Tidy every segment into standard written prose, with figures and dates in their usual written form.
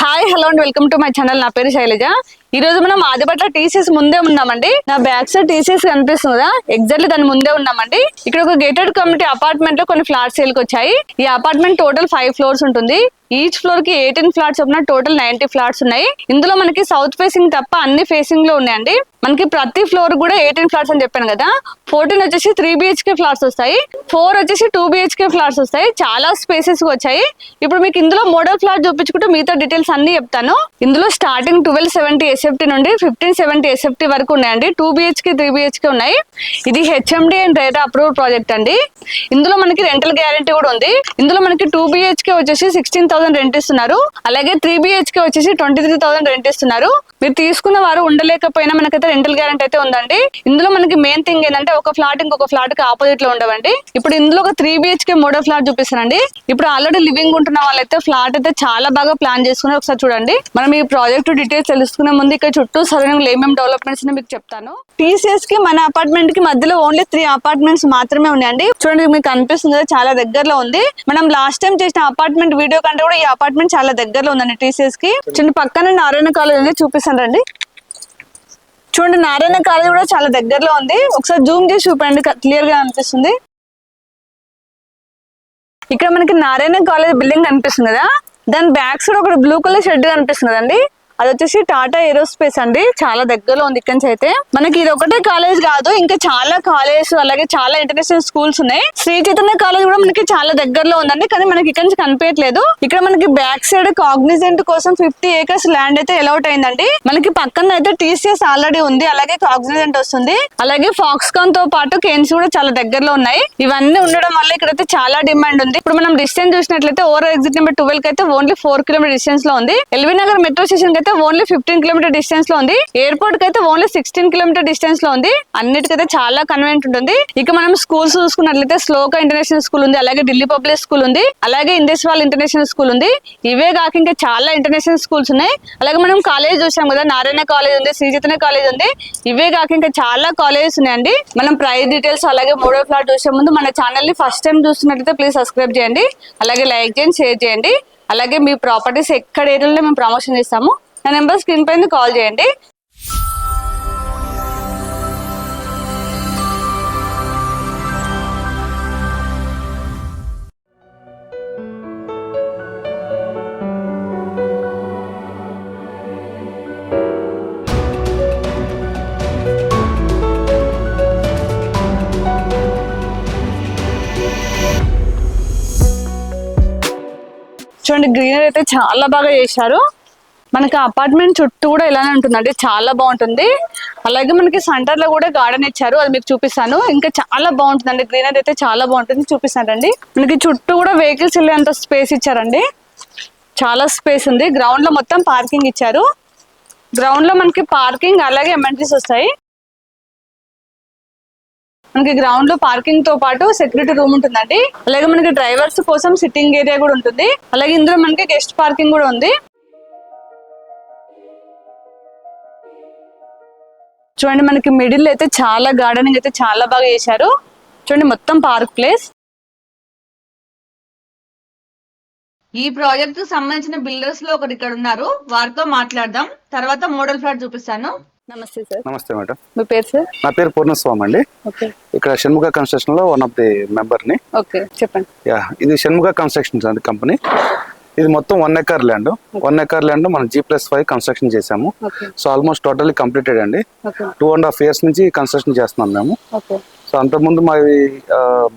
Hi hello and welcome to my channel. నా పేరు శైలజ. ఈ రోజు మనం ఆదిబట్ల టీసీఎస్ ముందే ఉన్నామండి. నా బ్యాక్ సైడ్ టీసీఎస్ కనిపిస్తుంది కదా, ఎగ్జాక్ట్లీ దాని ముందే ఉన్నామండి. ఇక్కడ ఒక గేటెడ్ కమ్యూనిటీ అపార్ట్మెంట్ లో కొన్ని ఫ్లాట్స్ సేల్కి వచ్చాయి. ఈ అపార్ట్మెంట్ టోటల్ 5 ఫ్లోర్స్ ఉంటుంది. ఈచ్ ఫ్లోర్ కి 18 ఫ్లాట్స్ చొప్పున టోటల్ 90 ఫ్లాట్స్ ఉన్నాయి. ఇందులో మనకి సౌత్ ఫేసింగ్ తప్ప అన్ని ఫేసింగ్ లో ఉన్నాయండి. మనకి ప్రతి ఫ్లోర్ కూడా 18 ఫ్లాట్స్ అని చెప్పాను కదా. 14 వచ్చేసి 3 BHK ఫ్లాట్స్ వస్తాయి, 4 వచ్చేసి 2 BHK ఫ్లాట్స్ వస్తాయి. చాలా స్పేసెస్ వచ్చాయి. ఇప్పుడు మీకు ఇందులో మోడల్ ఫ్లాట్ చూపించుకుంటూ మిగతా డీటెయిల్స్ అన్ని చెప్తాను. ఇందులో స్టార్టింగ్ 1270 SFT నుండి 1570 SFT వరకు ఉన్నాయండి. 2 BHK 3 BHK ఉన్నాయి. ఇది HMD and RERA approved project అండి. ఇందులో మనకి రెంటల్ గ్యారంటీ కూడా ఉంది. ఇందులో మనకి 2 BHK వచ్చేసి 16,000 రెంట్ ఇస్తున్నారు. అలాగే 3 BHK వచ్చేసి 23,000 రెంట్ ఇస్తున్నారు. మీరు తీసుకున్న వారు ఉండలేకపోయినా మనకైతే రెంటల్ గ్యారంటీ అయితే ఉందండి. ఇందులో మనకి మెయిన్ థింగ్ ఏంటంటే ఒక ఫ్లాట్ ఇంకొక ఫ్లాట్ కి ఆపోజిట్ లో ఉండవండి. ఇప్పుడు ఇందులో ఒక 3 BHK మోడల్ ఫ్లాట్ చూపిస్తానండి. ఇప్పుడు ఆల్రెడీ లివింగ్ ఉంటున్న వాళ్ళైతే ఫ్లాట్ అయితే చాలా బాగా ప్లాన్ చేసుకుని ఒకసారి చూడండి. మనం ఈ ప్రాజెక్ట్ డీటెయిల్స్ తెలుసుకునే ముందు ఇక్కడ చుట్టూ సరౌండింగ్ ఏమేమి డెవలప్మెంట్స్ మీకు చెప్తాను. టీసీఎస్ కి మన అపార్ట్మెంట్ కి మధ్యలో ఓన్లీ 3 అపార్ట్మెంట్స్ మాత్రమే ఉన్నాయండి. చూడండి మీకు కనిపిస్తుంది కదా, చాలా దగ్గరలో ఉంది. మనం లాస్ట్ టైం చేసిన అపార్ట్మెంట్ వీడియో కంటే కూడా ఈ అపార్ట్మెంట్ చాలా దగ్గరలో ఉందండి టీసీఎస్ కి. చిన్న పక్కన నారాయణ కాలేజ్ ఉంది, చూపిస్తాను రండి. చూడండి నారాయణ కాలేజ్ కూడా చాలా దగ్గరలో ఉంది. ఒకసారి జూమ్ చేసి చూపండి, క్లియర్ గా అనిపిస్తుంది. ఇక్కడ మనకి నారాయణ కాలేజ్ బిల్డింగ్ కనిపిస్తుంది కదా, దాని బ్యాక్ సైడ్ ఒక బ్లూ కలర్ షెడ్ కనిపిస్తుంది కదండి, అది వచ్చేసి టాటా ఏరోస్పేస్ అండి. చాలా దగ్గరలో ఉంది ఇక్కడ నుంచి. అయితే మనకి ఇది ఒకటే కాలేజ్ కాదు, ఇంకా చాలా కాలేజ్ అలాగే చాలా ఇంటర్నేషనల్ స్కూల్స్ ఉన్నాయి. శ్రీ చైతన్య కాలేజ్ కూడా మనకి చాలా దగ్గరలో ఉందండి, కానీ మనకి ఇక్కడ నుంచి కనిపించట్లేదు. ఇక్కడ మనకి బ్యాక్ సైడ్ కాగ్నిజెంట్ కోసం 50 acres ల్యాండ్ అయితే అలౌట్ అయిందండి. మనకి పక్కన అయితే టీసీఎస్ ఆల్రెడీ ఉంది, అలాగే కాగ్నిజెంట్ వస్తుంది, అలాగే ఫాక్స్కాన్ తో పాటు కేన్స్ కూడా చాలా దగ్గరలో ఉన్నాయి. ఇవన్నీ ఉండడం వల్ల ఇక్కడైతే చాలా డిమాండ్ ఉంది. ఇప్పుడు మనం డిస్టెన్స్ చూసినట్లయితే ఓవర్ ఎగ్జిట్ నెంబర్ 12 కి అయితే ఓన్లీ 4 కిలోమీటర్ డిస్టెన్స్ లో ఉంది. ఎల్బీ నగర్ మెట్రో స్టేషన్ కి అయితే ఓన్లీ 15 కిలోమీటర్ డిస్టెన్స్ లో ఉంది. ఎయిర్పోర్ట్ కి అయితే ఓన్లీ 16 కిలోమీటర్ డిస్టెన్స్ లో ఉంది. అన్నిటికైతే చాలా కన్వీనియంట్ ఉంటుంది. ఇక మనం స్కూల్స్ చూసుకున్నట్లయితే శ్లోక ఇంటర్నేషనల్ స్కూల్ ఉంది, అలాగే ఢిల్లీ పబ్లిక్ స్కూల్ ఉంది, అలాగే ఇండస్వాల్ ఇంటర్నేషనల్ స్కూల్ ఉంది. ఇవే కాక ఇంకా చాలా ఇంటర్నేషనల్ స్కూల్స్ ఉన్నాయి. అలాగే మనం కాలేజ్ చూసాం కదా, నారాయణ కాలేజ్ ఉంది, శ్రీ చైతన్య కాలేజ్ ఉంది. ఇవే కాక ఇంకా చాలా కాలేజెస్ ఉన్నాయండి. మనం ప్రైస్ డీటెయిల్స్ అలాగే మోడల్ ఫ్లాట్ చూసే ముందు మన ఛానల్ ని ఫస్ట్ టైం చూస్తున్నట్లయితే ప్లీజ్ సబ్స్క్రైబ్ చేయండి, అలాగే లైక్ చేయండి, షేర్ చేయండి. అలాగే మీ ప్రాపర్టీస్ ఎక్కడ ఏరియాలో మేము ప్రమోషన్ చేస్తాము. నా నెంబర్ స్క్రీన్ పైన కాల్ చేయండి. చూడండి గ్రీనరీ అయితే చాలా బాగా చేశారు. మనకి అపార్ట్మెంట్ చుట్టూ కూడా ఇలానే ఉంటుందండి, చాలా బాగుంటుంది. అలాగే మనకి సెంటర్ లో కూడా గార్డెన్ ఇచ్చారు, అది మీకు చూపిస్తాను. ఇంకా చాలా బాగుంటుందండి, గ్రీనరీ అయితే చాలా బాగుంటుంది, చూపిస్తానండి. మనకి చుట్టూ కూడా వెహికల్స్ వెళ్ళేంత స్పేస్ ఇచ్చారండి, చాలా స్పేస్ ఉంది. గ్రౌండ్ లో మొత్తం పార్కింగ్ ఇచ్చారు. గ్రౌండ్ లో మనకి పార్కింగ్ అలాగే ఎమ్యూనిటీస్ వస్తాయి. మనకి గ్రౌండ్ లో పార్కింగ్ తో పాటు సెక్యూరిటీ రూమ్ ఉంటుందండి. అలాగే మనకి డ్రైవర్స్ కోసం సిట్టింగ్ ఏరియా కూడా ఉంటుంది. అలాగే ఇందులో మనకి గెస్ట్ పార్కింగ్ కూడా ఉంది. చూడండి మనకి మిడిల్ అయితే చాలా గార్డెనింగ్ అయితే చాలా బాగా చేశారు. చూడండి మొత్తం పార్క్ ప్లేస్. ఈ ప్రాజెక్ట్ కు సంబంధించిన బిల్డర్స్ లో ఒకరు ఇక్కడ ఉన్నారు, వారితో మాట్లాడదాం. తర్వాత మోడల్ ఫ్లాట్ చూపిస్తాను. నమస్తే సార్. నమస్తే మేడం. మీ పేరు సార్? నా పేరు పూర్ణస్వామి అండి. ఇక్కడ షణ్ముఖ కన్స్ట్రక్షన్ లో వన్ ఆఫ్ ది మెంబర్ ని. ఓకే చెప్పండి. ఇది షణ్ముఖ కన్స్ట్రక్షన్స్ అండి కంపెనీ. ఇది మొత్తం 1 acre ల్యాండ్. 1 acre ల్యాండ్ మనం G+5 కన్స్ట్రక్షన్ చేసాము. సో ఆల్మోస్ట్ టోటల్లీ కంప్లీటెడ్ అండి. 2.5 years నుంచి కన్స్ట్రక్షన్ చేస్తున్నాం మేము. సో అంతకుముందు మాది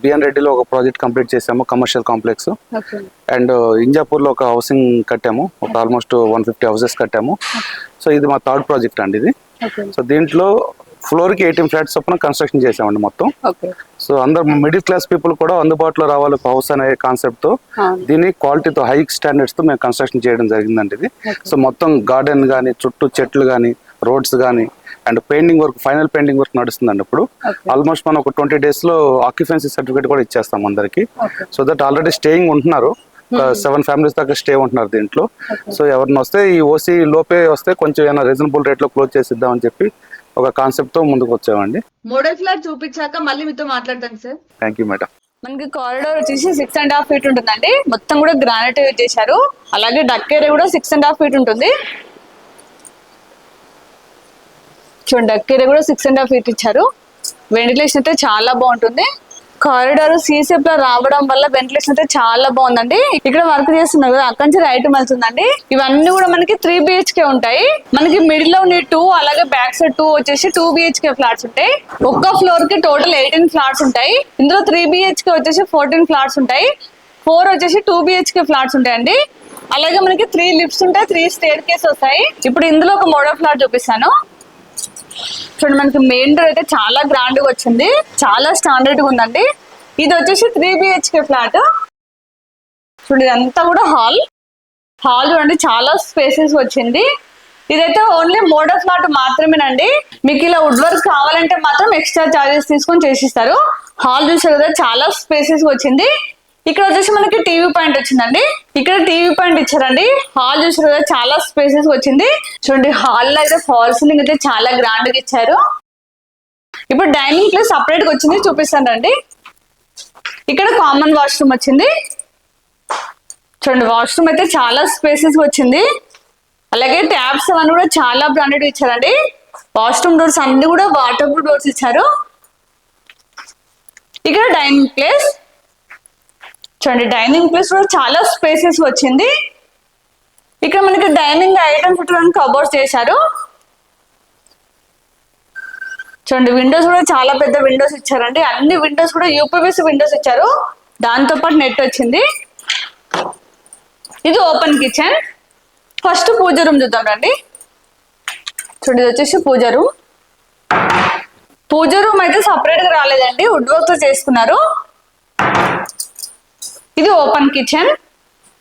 బిఎన్ రెడ్డిలో ఒక ప్రాజెక్ట్ కంప్లీట్ చేసాము, కమర్షియల్ కాంప్లెక్స్. అండ్ ఇంజాపూర్ లో ఒక హౌసింగ్ కట్టాము, ఒక ఆల్మోస్ట్ 150 houses కట్టాము. సో ఇది మా 3rd ప్రాజెక్ట్ అండి ఇది. సో దీంట్లో ఫ్లోర్ కి 18 ఫ్లాట్స్ చొప్పున కన్స్ట్రక్షన్ చేసామండి మొత్తం. సో అందరు మిడిల్ క్లాస్ పీపుల్ కూడా అందుబాటులో రావాలి హౌస్ అనే కాన్సెప్ట్ తో, దీని క్వాలిటీతో హై స్టాండర్డ్స్ తో మేము కన్స్ట్రక్షన్ చేయడం జరిగిందండి ఇది. సో మొత్తం గార్డెన్ గానీ, చుట్టూ చెట్లు గానీ, రోడ్స్ గానీ, and painting work, final painting work నడుస్తుందండి. ఇప్పుడు ఆల్మోస్ట్ మనం ఒక 20 days లో ఆక్యుపెన్సీ సర్టిఫికేట్ కూడా ఇచ్చేస్తాం అందరికి. సో దట్ ఆల్రెడీ స్టేయింగ్ ఉంటున్నారు, 7 families దాకా స్టే ఉంటున్నారు దీంట్లో. సో ఎవరిని వస్తే ఈ ఓసీ లోపే వస్తే కొంచెం ఏమైనా రీజనబుల్ రేట్ లో క్లోజ్ చేసి ఇద్దామని చెప్పి ఒక కాన్సెప్ట్ తో ముందుకు వచ్చామండి. మోడల్ ఫ్లాట్ చూపించాక మళ్ళీ మీతో మాట్లాడతాను సార్. Thank you madam. మనకి కారిడార్ వచ్చేసి 6.5 feet ఉంటుందండి. మొత్తం కూడా గ్రానైట్ యూజ్ చేశారు. అలాగే డక్ ఏరియా కూడా 6.5 feet ఉంటుంది. చూడండి డక్ ఏరియా కూడా 6.5 feet ఇచ్చారు. వెంటిలేషన్ అయితే చాలా బాగుంటుంది. కారిడార్ సీ షేప్ లో రావడం వల్ల వెంటిలేషన్ అయితే చాలా బాగుందండి. ఇక్కడ వర్క్ చేస్తున్నారు కదా, అక్కడి నుంచి రైట్ వెళ్తుందండి. ఇవన్నీ కూడా మనకి 3 BHK ఉంటాయి. మనకి మిడిల్ లో 2, అలాగే బ్యాక్ సైడ్ 2 వచ్చేసి 2 BHK ఫ్లాట్స్ ఉంటాయి. ఒక్క ఫ్లోర్ కి టోటల్ 18 ఫ్లాట్స్ ఉంటాయి. ఇందులో 3 BHK వచ్చేసి 14 ఫ్లాట్స్ ఉంటాయి. 4 వచ్చేసి 2 BHK ఫ్లాట్స్ ఉంటాయండి. అలాగే మనకి 3 లిఫ్ట్స్ ఉంటాయి, 3 స్టేర్ కేస్ వస్తాయి. ఇప్పుడు ఇందులో ఒక మోడల్ ఫ్లాట్ చూపిస్తాను. చూడండి మనకి మెయిన్ డోర్ అయితే చాలా గ్రాండ్ గా వచ్చింది, చాలా స్టాండర్డ్ గా ఉందండి. ఇది వచ్చేసి 3 BHK ఫ్లాట్. చూడండి ఇదంతా కూడా హాల్ చూడండి చాలా స్పేసెస్ వచ్చింది. ఇదైతే ఓన్లీ మోడల్ ఫ్లాట్ మాత్రమేనండి. మీకు ఇలా వుడ్ వర్క్ కావాలంటే మాత్రం ఎక్స్ట్రా చార్జెస్ తీసుకొని చేసిస్తారు. హాల్ చూసారు కదా చాలా స్పేసెస్ వచ్చింది. ఇక్కడ వచ్చేసి మనకి టీవీ పాయింట్ వచ్చిందండి. ఇక్కడ టీవీ పాయింట్ ఇచ్చారండి. హాల్ చూసారు కదా చాలా స్పేసెస్ వచ్చింది. చూడండి హాల్ లో అయితే ఫాల్ సీలింగ్ అయితే చాలా గ్రాండ్ గా ఇచ్చారు. ఇప్పుడు డైనింగ్ ప్లేస్ సపరేట్ గా వచ్చింది, చూపిస్తాను రండి. ఇక్కడ కామన్ వాష్రూమ్ వచ్చింది. చూడండి వాష్రూమ్ అయితే చాలా స్పేసెస్ వచ్చింది. అలాగే ట్యాప్స్ అవన్నీ కూడా చాలా బ్రాండెడ్ ఇచ్చారండి. వాష్రూమ్ డోర్స్ అన్ని కూడా వాటర్ ప్రూఫ్ డోర్స్ ఇచ్చారు. ఇక్కడ డైనింగ్ ప్లేస్ చూడండి, డైనింగ్ ప్లేస్ కూడా చాలా స్పేసెస్ వచ్చింది. ఇక్కడ మనకి డైనింగ్ ఐటమ్స్ పెట్టడానికి కబోర్డ్స్ చేశారు. చూడండి విండోస్ కూడా చాలా పెద్ద విండోస్ ఇచ్చారండి. అన్ని విండోస్ కూడా UPVC విండోస్ ఇచ్చారు. దాంతో పాటు నెట్ వచ్చింది. ఇది ఓపెన్ కిచెన్. ఫస్ట్ పూజ రూమ్ చూద్దాం రండి. చూడండి ఇది వచ్చేసి పూజ రూమ్. పూజ రూమ్ అయితే సపరేట్ గా రాలేదండి, వుడ్ వర్క్ తో చేసుకున్నారు. ఇది ఓపెన్ కిచెన్.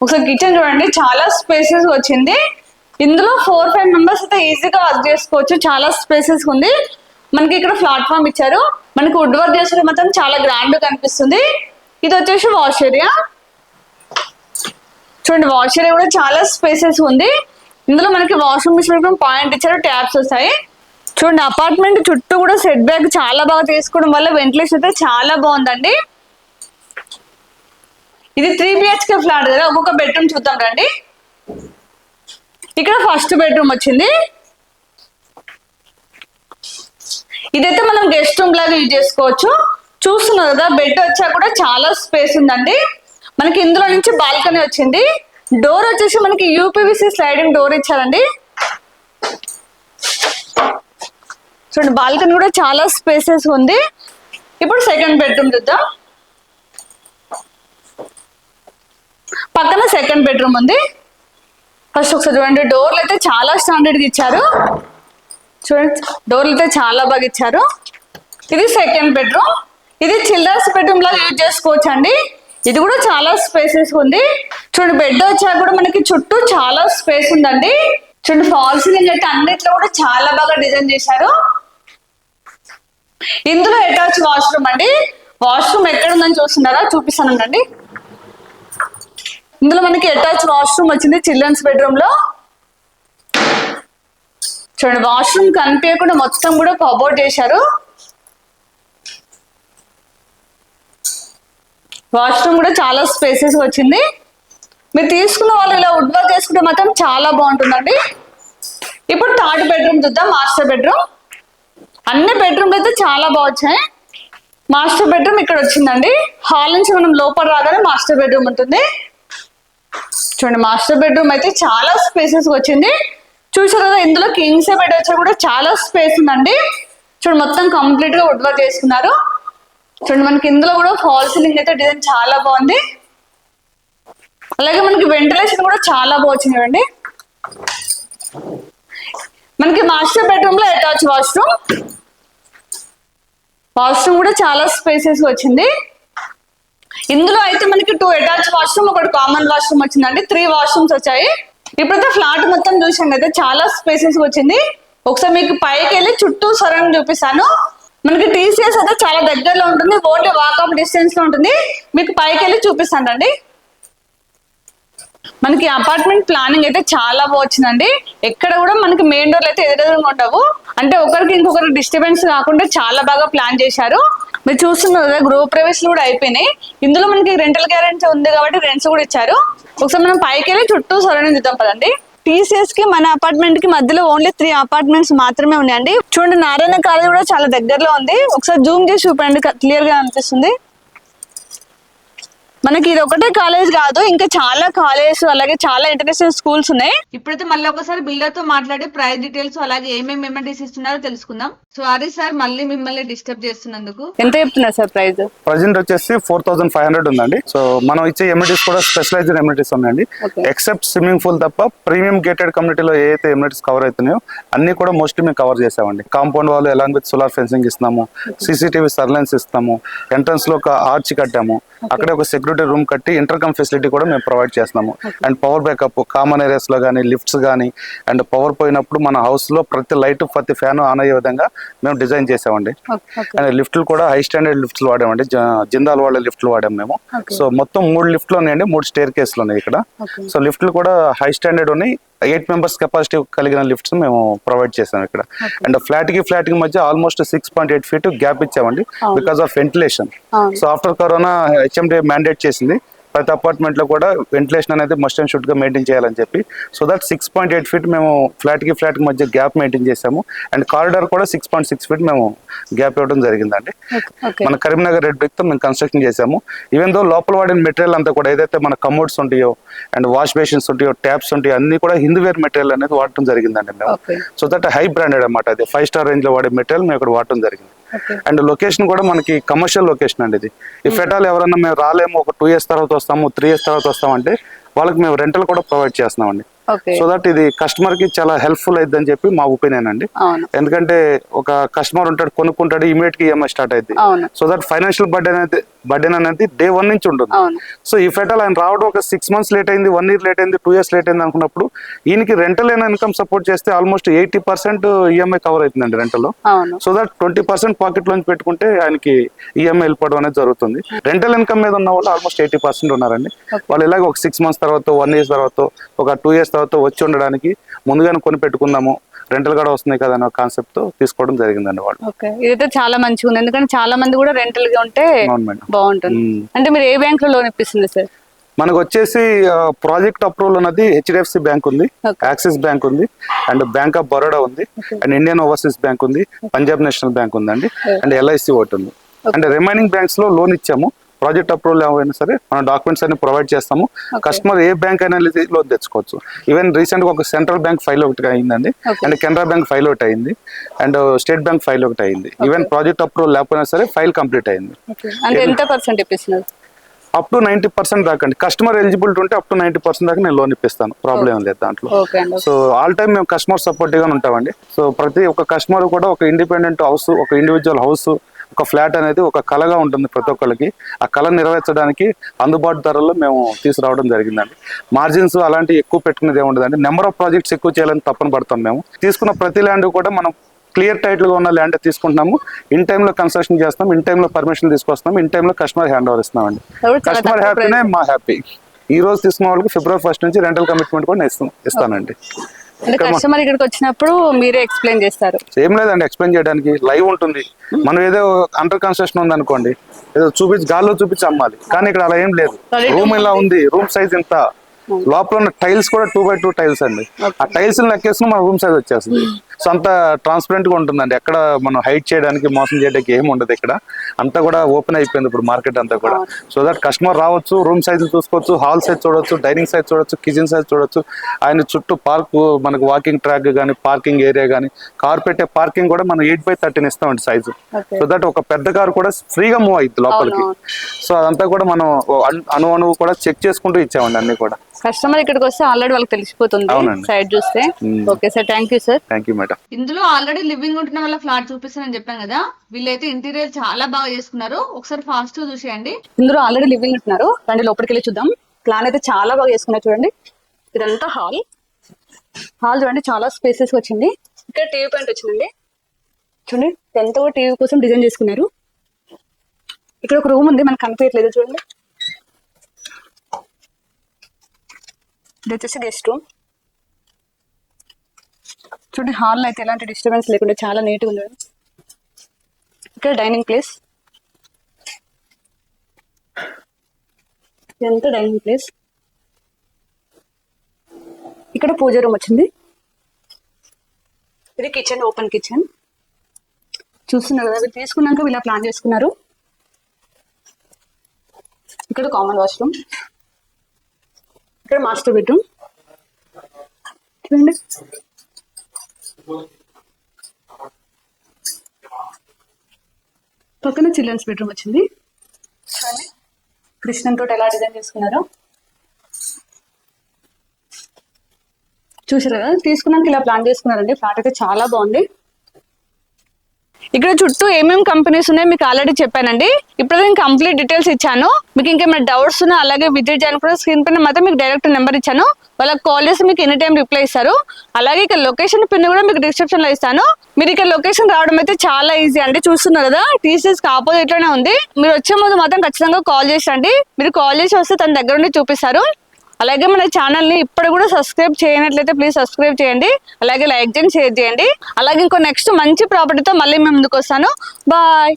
ఒకసారి కిచెన్ చూడండి చాలా స్పేసెస్ వచ్చింది. ఇందులో 4-5 మెంబర్స్ అయితే ఈజీగా వర్క్ చేసుకోవచ్చు, చాలా స్పేసెస్ ఉంది. మనకి ఇక్కడ ప్లాట్ఫామ్ ఇచ్చారు. మనకి వుడ్ వర్క్ చేసే మాత్రం చాలా గ్రాండ్ గా కనిపిస్తుంది. ఇది వచ్చేసి వాష్ ఏరియా. చూడండి వాష్ ఏరియా కూడా చాలా స్పేసెస్ ఉంది. ఇందులో మనకి వాష్రూమ్ మిషన్ పాయింట్ ఇచ్చారు, ట్యాప్స్ వస్తాయి. చూడండి అపార్ట్మెంట్ చుట్టూ కూడా సెట్ బ్యాక్ చాలా బాగా తీసుకోవడం వల్ల వెంటిలేషన్ అయితే చాలా బాగుందండి. ఇది 3 BHK ఫ్లాట్ కదా, ఒక్కొక్క బెడ్రూమ్ చూద్దాం రండి. ఇక్కడ ఫస్ట్ బెడ్రూమ్ వచ్చింది. ఇదైతే మనం గెస్ట్ రూమ్ లాగా యూజ్ చేసుకోవచ్చు. చూస్తున్నారు కదా బెడ్ వచ్చా కూడా చాలా స్పేస్ ఉందండి. మనకి ఇందులో నుంచి బాల్కనీ వచ్చింది. డోర్ వచ్చేసి మనకి UPVC స్లైడింగ్ డోర్ ఇచ్చారండి. చూడండి బాల్కనీ కూడా చాలా స్పేసెస్ ఉంది. ఇప్పుడు సెకండ్ బెడ్రూమ్ చూద్దాం. పక్కన సెకండ్ బెడ్రూమ్ ఉంది. ఫస్ట్ ఒకసారి చూడండి డోర్లు అయితే చాలా స్టాండర్డ్ గా ఇచ్చారు. చూడండి డోర్లు అయితే చాలా బాగా ఇచ్చారు. ఇది సెకండ్ బెడ్రూమ్. ఇది చిల్డ్రన్స్ బెడ్రూమ్ లాగా యూజ్ చేసుకోవచ్చు అండి. ఇది కూడా చాలా స్పేసెస్ ఉంది. చూడండి బెడ్ వచ్చాక కూడా మనకి చుట్టూ చాలా స్పేస్ ఉందండి. చూడండి ఫాల్ సీలింగ్ అయితే అన్నిట్లో కూడా చాలా బాగా డిజైన్ చేశారు. ఇందులో అటాచ్ వాష్రూమ్ అండి. వాష్రూమ్ ఎక్కడ ఉందని చూస్తున్నారా, చూపిస్తాను అండి. ఇందులో మనకి అటాచ్ వాష్రూమ్ వచ్చింది చిల్డ్రన్స్ బెడ్రూమ్ లో. చూడండి వాష్రూమ్ కనిపించకుండా మొత్తం కూడా కబోర్డ్ చేశారు. వాష్రూమ్ కూడా చాలా స్పేసెస్ వచ్చింది. మీరు తీసుకున్న వాళ్ళు ఇలా వుడ్ వర్క్ చేసుకుంటే మాత్రం చాలా బాగుంటుందండి. ఇప్పుడు థర్డ్ బెడ్రూమ్ చూద్దాం, మాస్టర్ బెడ్రూమ్. అన్ని బెడ్రూమ్లు అయితే చాలా బాగున్నాయి. మాస్టర్ బెడ్రూమ్ ఇక్కడ వచ్చిందండి. హాల్ నుంచి మనం లోపల రాగానే మాస్టర్ బెడ్రూమ్ ఉంటుంది. చూడండి మాస్టర్ బెడ్రూమ్ అయితే చాలా స్పేసెస్ వచ్చింది. చూసారు కదా ఇందులో కింగ్స్ బెడ్ వచ్చా కూడా చాలా స్పేస్ ఉందండి. చూడండి మొత్తం కంప్లీట్ గా వుడ్ వర్క్ చేసుకున్నారు. చూడండి మనకి ఇందులో కూడా ఫాల్ సీలింగ్ అయితే డిజైన్ చాలా బాగుంది. అలాగే మనకి వెంటిలేషన్ కూడా చాలా బాగుంది అండి. మనకి మాస్టర్ బెడ్రూమ్ లో అటాచ్ వాష్రూమ్. వాష్రూమ్ కూడా చాలా స్పేసెస్ వచ్చింది. ఇందులో అయితే మనకి 2 అటాచ్ వాష్రూమ్, ఒకటి కామన్ వాష్రూమ్ వచ్చిందండి. 3 వాష్రూమ్స్ వచ్చాయి. ఇప్పుడైతే ఫ్లాట్ మొత్తం చూసాం కదా చాలా స్పేసెస్ వచ్చింది. ఒకసారి మీకు పైకి వెళ్ళి చుట్టూ సరౌండింగ్ చూపిస్తాను. మనకి TCS అయితే చాలా దగ్గరలో ఉంటుంది, ఓన్లీ వాకప్ డిస్టెన్స్ లో ఉంటుంది. మీకు పైకి వెళ్ళి చూపిస్తాను అండి. మనకి అపార్ట్మెంట్ ప్లానింగ్ అయితే చాలా బాగుందండి. ఎక్కడ కూడా మనకి మెయిన్ డోర్లు అయితే ఎదురుగా ఉండవు. అంటే ఒకరికి ఇంకొకరికి డిస్టర్బెన్స్ కాకుండా చాలా బాగా ప్లాన్ చేశారు. మీరు చూస్తున్నారు కదా, గృహ ప్రవేశాలు కూడా అయిపోయినాయి. ఇందులో మనకి రెంటల్ గ్యారెంటీ ఉంది కాబట్టి రెంట్స్ కూడా ఇచ్చారు. ఒకసారి మనం పైకి వెళ్ళి చుట్టూ సరౌండింగ్ చూద్దాం పదండి. టీసీఎస్ కి మన అపార్ట్మెంట్ కి మధ్యలో ఓన్లీ 3 అపార్ట్మెంట్స్ మాత్రమే ఉన్నాయండి. చూడండి, నారాయణ కాలేజ్ కూడా చాలా దగ్గరలో ఉంది. ఒకసారి జూమ్ చేసి చూపండి, క్లియర్ గా అనిపిస్తుంది. మనకి ఇది ఒకటే కాలేజ్ కాదు, ఇంకా చాలా కాలేజ్ అలాగే చాలా ఇంటర్నేషనల్ స్కూల్స్ ఉన్నాయి. ఇప్పుడైతే మళ్ళీ ఒకసారి బిల్డర్ తో మాట్లాడి ప్రైస్ డీటెయిల్స్ అలాగే ఏమేమి ఎమ్యూనిటీస్ ఇస్తున్నారో తెలుసుకుందాం. సారీ సార్, మళ్ళీ మిమ్మల్ని డిస్టర్బ్ చేస్తున్నందుకు. ఎంత చెప్తున్నారు సార్ ప్రైస్? ప్రజెంట్ వచ్చేసి 4500 ఉందండి. సో మనం ఇచ్చే ఎమ్యూనిటీస్ కూడా స్పెషలైజ్డ్ ఎమ్యూనిటీస్ ఉన్నాయండి. ఎక్సెప్ట్ స్విమ్మింగ్ పూల్ తప్ప ప్రీమియం గేటెడ్ కమ్యూనిటీలో ఏదైతే ఎమ్యూనిటీస్ కవర్ అవుతున్నాయో అన్ని కూడా మోస్ట్లీ మేము కవర్ చేసామండి. కాంపౌండ్ వాళ్ళు ఎలాంగ్ విత్ సోలార్ ఫెన్సింగ్ ఇస్తున్నాము, సీసీటీవీ సర్లైన్స్ ఇస్తాము, ఎంట్రన్స్ లో ఒక ఆర్చ్ కట్టాము, అక్కడే ఒక సెక్యూరిటీ రూమ్ కట్టి ఇంటర్కమ్ ఫెసిలిటీ కూడా మేము ప్రొవైడ్ చేస్తున్నాము. And power backup common areas లో కానీ, లిఫ్ట్స్ కానీ, అండ్ పవర్ పోయినప్పుడు మన హౌస్ లో ప్రతి లైట్ ప్రతి ఫ్యాన్ ఆన్ అయ్యే విధంగా మేము డిజైన్ చేసామండి. అండ్ లిఫ్ట్లు కూడా హై స్టాండర్డ్ లిఫ్ట్లు వాడామండి, జిందాల్ వాళ్ళ లిఫ్ట్లు వాడాము మేము. సో మొత్తం 3 లిఫ్ట్లు ఉన్నాయండి, 3 స్టేర్ కేసులు ఉన్నాయి ఇక్కడ. సో లిఫ్ట్లు కూడా హై స్టాండర్డ్ ఉన్నాయి. 8 మెంబర్స్ కెపాసిటీ కలిగిన లిఫ్ట్స్ మేము ప్రొవైడ్ చేసాం ఇక్కడ. అండ్ ఫ్లాట్ కి మధ్య ఆల్మోస్ట్ 6.8 feet గ్యాప్ ఇచ్చామండి because of ventilation. So after corona HMD mandate చేసింది ప్రతి అపార్ట్మెంట్ లో కూడా వెంటిలేషన్ అనేది మస్ట్ అండ్ షుడ్ గా మెయింటైన్ చేయాలని చెప్పి. సో దట్ 6.8 feet మేము ఫ్లాట్ కి మధ్య గ్యాప్ మెయింటైన్ చేసాము. అండ్ కారిడార్ కూడా 6.6 feet మేము గ్యాప్ ఇవ్వడం జరిగిందండి. మన కరీంనగర్ రెడ్ బ్రిక్ తో మేము కన్స్ట్రక్షన్ చేసాము. ఈవెన్ దో లోపల వాడిన మెటీరియల్ అంతా కూడా ఏదైతే మన కమోడ్స్ ఉంటాయో అండ్ వాష్ బేసిన్స్ ఉంటాయో, ట్యాప్స్ ఉంటాయో అన్ని కూడా హిందూవేర్ మెటీరియల్ అనేది వాడటం జరిగిందండి మేము. సో దట్ హై బ్రాండెడ్ అన్నమాట, అది 5 star రేంజ్ లో వాడే మెటీరియల్ మేము ఇక్కడ వాడటం జరిగింది. అండ్ లొకేషన్ కూడా మనకి కమర్షియల్ లొకేషన్ అండి ఇది. ఇఫ్ ఎట్ ఆల్ ఎవరన్నా మేము రాలేము, ఒక 2 years తర్వాత వస్తాము, 3 years తర్వాత వస్తామంటే వాళ్ళకి మేము రెంటల్ కూడా ప్రొవైడ్ చేస్తున్నామండి. సో దట్ ఇది కస్టమర్ కి చాలా హెల్ప్ఫుల్ అయిద్ది అని చెప్పి మా ఒపీనియన్ అండి. ఎందుకంటే ఒక కస్టమర్ ఉంటాడు, కొనుక్కుంటాడు, ఇమీడియట్ గా ఈఎంఐ స్టార్ట్ అయింది. సో దట్ ఫైనాన్షియల్ బర్డెన్ అనేది day 1 నుంచి ఉంటుంది. సో ఈ ఫెటల్ ఆయన రావడం ఒక 6 months లేట్ అయింది, 1 year లేట్ అయింది, 2 years లేట్ అయింది అనుకున్నప్పుడు ఈయనకి రెంటల్ అయిన ఇన్కమ్ సపోర్ట్ చేస్తే ఆల్మోస్ట్ 80% ఈఎంఐ కవర్ అవుతుందండి రెంటల్ లో. సో దట్ 20% పాకెట్ లోంచి పెట్టుకుంటే ఆయనకి ఈఎంఐ వెళ్ళిపోవడం అనేది జరుగుతుంది. రెంటల్ ఇన్కమ్ మీద ఉన్న వాళ్ళు ఆల్మోస్ట్ 80% ఉన్నారండి. వాళ్ళు ఇలాగ ఒక 6 months తర్వాత, 1 year తర్వాత, ఒక 2 years తర్వాత వచ్చి ఉండడానికి ముందుగానే కొని పెట్టుకుందాము, రెంటల్ కూడా వస్తున్నాయి కదా అనే కాన్సెప్ట్ తో తీసుకోవడం జరిగిందండి వాళ్ళు. ఇదైతే చాలా మంచిగా ఉంది, ఎందుకంటే చాలా మంది కూడా రెంటల్ గా ఉంటే బాగుంటుంది. అంటే మీరు ఏ బ్యాంక్ లో లోన్ ఇప్పిస్తుంది సార్? మనకు వచ్చేసి ప్రాజెక్ట్ అప్రూవల్ ఉన్నది హెచ్డిఎఫ్సి బ్యాంక్ ఉంది, యాక్సిస్ బ్యాంక్ ఉంది, అండ్ బ్యాంక్ ఆఫ్ బరోడా ఉంది, అండ్ ఇండియన్ ఓవర్సీస్ బ్యాంక్ ఉంది, పంజాబ్ నేషనల్ బ్యాంక్ ఉందండి, అండ్ ఎల్ఐసి ఒకటి ఉంది. అండ్ రిమైనింగ్ బ్యాంక్స్ లో లోన్ ఇచ్చాము. ప్రాజెక్ట్ అప్రూవల్ ఏమైనా సరే మన డాక్యుమెంట్స్ అన్ని ప్రొవైడ్ చేస్తాము. కస్టమర్ ఏ బ్యాంక్ అయినా లోన్ తెచ్చుకోవచ్చు. ఈవెన్ రీసెంట్ గా ఒక సెంట్రల్ బ్యాంక్ ఫైల్ ఒకటి అయిందండి, అండ్ కెనరా బ్యాంక్ ఫైల్ ఒకటి అయింది, అండ్ స్టేట్ బ్యాంక్ ఫైల్ ఒకటి అయింది. ఈవెన్ ప్రాజెక్ట్ అప్రూవల్ లేకపోయినా సరే ఫైల్ కంప్లీట్ అయింది. ఎంత పర్సెంట్ ఇప్పిస్తున్నారు? అప్ టు 90% దాకా అండి. కస్టమర్ ఎలిజిబిలిటీ ఉంటే అప్ టు 90% దాకా నేను లోన్ ఇప్పిస్తాను, ప్రాబ్లం ఏం లేదు దాంట్లో. సో ఆల్ టైమ్ మేము కస్టమర్ సపోర్టివ్ గా ఉంటామండి. సో ప్రతి ఒక్క కస్టమర్ కూడా ఒక ఇండిపెండెంట్ హౌస్, ఒక ఇండివిజువల్ హౌస్, ఒక ఫ్లాట్ అనేది ఒక కళగా ఉంటుంది ప్రతి ఒక్కరికి. ఆ కళ నెరవేర్చడానికి అందుబాటు ధరల్లో మేము తీసుకురావడం జరిగిందండి. మార్జిన్స్ అలాంటి ఎక్కువ పెట్టుకునేది ఏముండదండి. నెంబర్ ఆఫ్ ప్రాజెక్ట్స్ ఎక్కువ చేయాలని తప్పని పడతాం మేము. తీసుకున్న ప్రతి ల్యాండ్ కూడా మనం క్లియర్ టైటిల్ గా ఉన్న ల్యాండ్ తీసుకుంటున్నాము, ఇన్ టైంలో కన్స్ట్రక్షన్ చేస్తాం, ఇన్ టైంలో పర్మిషన్ తీసుకొస్తాం, ఇన్ టైంలో కస్టమర్ హ్యాండ్ ఓవర్ ఇస్తామండి. కస్టమర్ హ్యాపీనే మా హ్యాపీ. ఈ రోజు తీసుకున్న వాళ్ళకి February 1st నుంచి రెంటల్ కమిట్మెంట్ కూడా ఇస్తానండి. కస్టమర్ ఇక్కడికి వచ్చినప్పుడు మీరే ఎక్స్ప్లెయిన్ చేస్తారు? ఏం లేదండి, ఎక్స్ప్లెయిన్ చేయడానికి లైవ్ ఉంటుంది. మనం ఏదో అండర్ కన్స్ట్రక్షన్ ఉంది అనుకోండి, ఏదో గాల్లో చూపించి అమ్మాలి, కానీ ఇక్కడ అలా ఏం లేదు. రూమ్ ఇలా ఉంది, రూమ్ సైజ్ ఇంత, లోపల ఉన్న టైల్స్ కూడా 2x2 టైల్స్ అండి. ఆ టైల్స్ లెక్కేసుకుని మన రూమ్ సైజ్ వచ్చేస్తుంది. సో అంత ట్రాన్స్పరెంట్ గా ఉంటుందండి. ఎక్కడ మనం హైట్ చేయడానికి, మోసం చేయడానికి ఏమి ఉండదు. ఇక్కడ అంతా కూడా ఓపెన్ అయిపోయింది ఇప్పుడు మార్కెట్ అంతా కూడా. సో దట్ కస్టమర్ రావచ్చు, రూమ్ సైజ్ చూసుకోవచ్చు, హాల్ సైజ్ చూడొచ్చు, డైనింగ్ సైజ్ చూడొచ్చు, కిచెన్ సైజ్ చూడొచ్చు. ఆయన చుట్టూ పార్క్, మనకు వాకింగ్ ట్రాక్ కానీ, పార్కింగ్ ఏరియా కానీ, కార్ పెట్టే పార్కింగ్ కూడా మనం 8x13 ఇస్తామండి సైజు. సో దట్ ఒక పెద్ద కార్ కూడా ఫ్రీగా మూవ్ అయ్యింది లోపలికి. సో అదంతా కూడా మనం అణువు కూడా చెక్ చేసుకుంటూ ఇచ్చామండి అన్ని కూడా. కస్టమర్ ఇక్కడికి వస్తే ఆల్రెడీ వాళ్ళకి తెలిసిపోతుంది సైడ్ చూస్తే. Okay sir, thank you sir. Thank you madam. ఇందులో ఆల్రెడీ లివింగ్ ఉంటున్న వాళ్ళ ఫ్లాట్ చూపిస్తానని చెప్పాను కదా, వీళ్ళైతే ఇంటీరియర్ చాలా బాగా చేసుకున్నారు. ఒకసారి ఫాస్ట్ గా చూసేయండి. ఇందులో ఆల్రెడీ లివింగ్ ఉంటున్నారు, రండి లోపలికి వెళ్ళి చూద్దాం. ప్లాన్ అయితే చాలా బాగా చేసుకున్నారు. చూడండి, ఇదంతా హాల్ చూడండి, చాలా స్పేసెస్ వచ్చింది. ఇక్కడ టీవీ పాయింట్ వచ్చిందండి. చూడండి ఎంతో టీవీ కోసం డిజైన్ చేసుకున్నారు. ఇక్కడ ఒక రూమ్ ఉంది, మనకు కనిపించట్లేదు. చూడండి, ఇది వచ్చేసి గెస్ట్ రూమ్. చూడండి, హాల్ అయితే ఎలాంటి డిస్టర్బెన్స్ లేకుండా చాలా నీట్గా ఉంది. ఇక్కడ డైనింగ్ ప్లేస్, ఇదంతా డైనింగ్ ప్లేస్. ఇక్కడ పూజ రూమ్ వచ్చింది. ఇది కిచెన్, ఓపెన్ కిచెన్. చూస్తున్నారు కదా, తీసుకున్నాక ఇలా ప్లాన్ చేసుకున్నారు. ఇక్కడ కామన్ వాష్రూమ్, ఇక్కడ మాస్టర్ బెడ్రూమ్ చూడండి. పక్కన చిల్డ్రన్స్ బెడ్రూమ్ వచ్చింది. కృష్ణన్ తోటి ఎలా డిజైన్ చేసుకున్నారో చూసారు కదా. తీసుకున్నాక ఇలా ప్లాన్ చేసుకున్నారండి. ఫ్లాట్ అయితే చాలా బాగుంది. ఇక్కడ చుట్టూ ఏమేమి కంపెనీస్ ఉన్నాయో మీకు ఆల్రెడీ చెప్పానండి. ఇప్పుడు నేను కంప్లీట్ డీటెయిల్స్ ఇచ్చాను. మీకు ఇంకేమైనా డౌట్స్ ఉన్నా అలాగే విజిట్ చేయాలని కూడా స్క్రీన్ పైన మాత్రం మీకు డైరెక్ట్ నెంబర్ ఇచ్చాను. వాళ్ళకి కాల్ చేసి మీకు ఎనీ టైం రిప్లై ఇస్తారు. అలాగే ఇక్కడ లొకేషన్ పిన్ కూడా మీకు డిస్క్రిప్షన్ లో ఇస్తాను. మీరు ఇక్కడ లొకేషన్ రావడం అయితే చాలా ఈజీ అండి. చూస్తున్నారు కదా, టీసీఎస్ ఆపోజిట్ లోనే ఉంది. మీరు వచ్చే ముందు మాత్రం ఖచ్చితంగా కాల్ చేసి రండి. మీరు కాల్ చేసి వస్తే తన దగ్గర నుండి చూపిస్తారు. అలాగే మన ఛానల్ ని ఇప్పుడు కూడా సబ్స్క్రైబ్ చేయనట్లయితే ప్లీజ్ సబ్స్క్రైబ్ చేయండి. అలాగే లైక్ చేయండి, షేర్ చేయండి. అలాగే ఇంకో నెక్స్ట్ మంచి ప్రాపర్టీతో మళ్ళీ మేము ముందుకు వస్తాను. బాయ్.